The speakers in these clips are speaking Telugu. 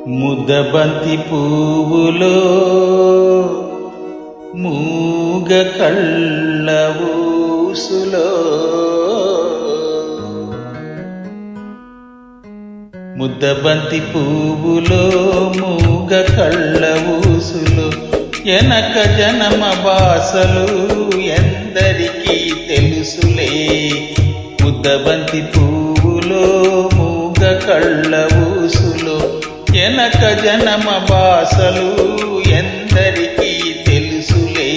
ముద్దబంతి పువ్వులో మూగ కళ్ళ ఊసులో ముద్దబంతి పువ్వులో మూగ కళ్ళ ఊసులో ఎనక జనమ బాసలు ఎందరికీ తెలుసులే. ముద్దబంతి పువ్వులో మూగ కళ్ళ ఊసులో ఎనక జనమ బాసలు ఎందరికీ తెలుసులే.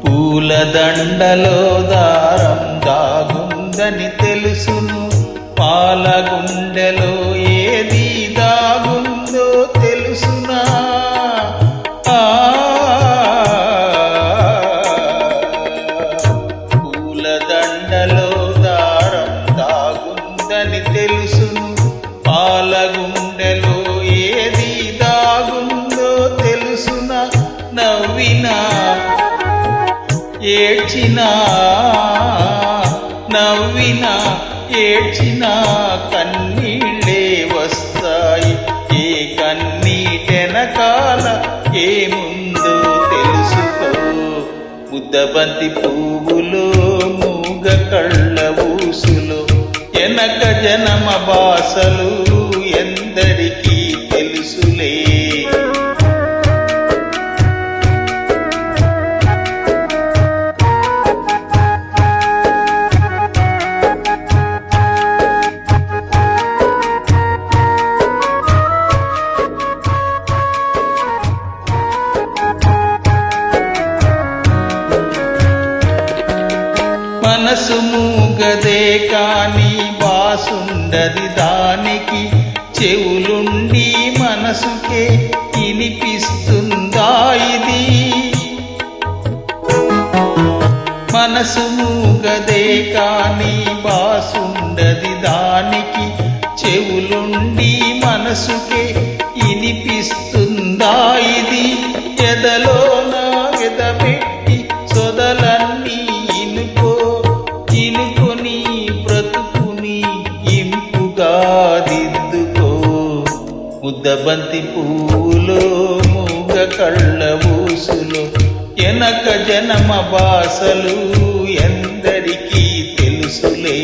పూలదండలో దారం దాగుందని తెలుసును, పాల గుండెలో ఏది దాగుందో తెలుసునా. పూలదండలో దారం దాగుందని తెలుసును, పాల గుండెలో ఏది దాగుందో తెలుసునా. నవ్వినా ఏడ్చినా నవ్వినా ఏడ్చినా కన్నీళ్ళే వస్తాయి. ఏ కన్నీటెనకాల ఏముందో తెలుసుకో. ముద్దబంతి పువ్వులో మూగ కళ్ళ ఊసులో ఎనక జనమ బాసలు ఎందరికీ తెలుసులే. మనసు మూగదే కాని బాసుండది దానికి, చెవులుండి మనసుకే వినిపిస్తుందా ఇది. మనసు మూగదే కాని బాసుండది దానికి, చెవులుండి మనసుకే వినిపిస్తుందా ఇది. ఎదలో నా ఎదబెట్టి సొదలన్నీ ఇనుకొని బ్రతుకుని ఇంపుగా దిద్దుకో. ముద్దబంతి పువ్వులో మూగ కళ్ళ ఊసులో ఎనక జనమ బాసలు ఎందరికీ తెలుసులే.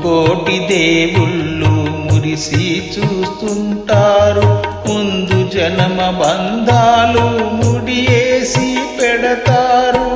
కోటి దేవుళ్ళు మురిసి చూస్తుంటారు, ముందు జనమ బంధాలు ముడియేసి పెడతారు.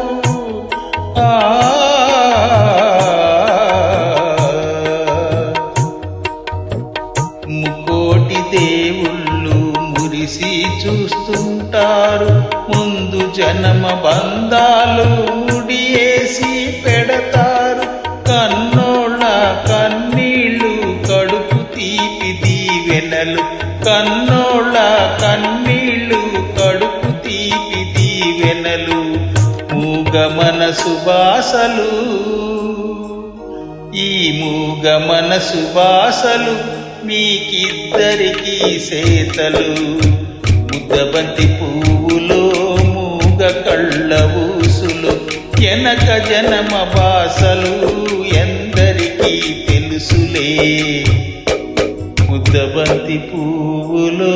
ముకోటి దేవుళ్ళు మురిసి చూస్తుంటారు, ముందు జనమ బంధాలు ముడియేసి పెడతారు. కన్నోళ్ళ కన్నీళ్ళు కడుపు తీపి దీవెనలు, కన్నోళ్ళ కన్నీళ్ళు కడుపు తీపి దీవెనలు. మూగ మనసు బాసలు ఈ మూగ మనసు బాసలు మీకిద్దరికీ సేతలు. ముద్దబంతి పువ్వులో మూగ కళ్ళ ఊసులో ఎనక జనమ బాసలు ఎందరికీ తెలుసులే. ముద్దబంతి పువ్వులో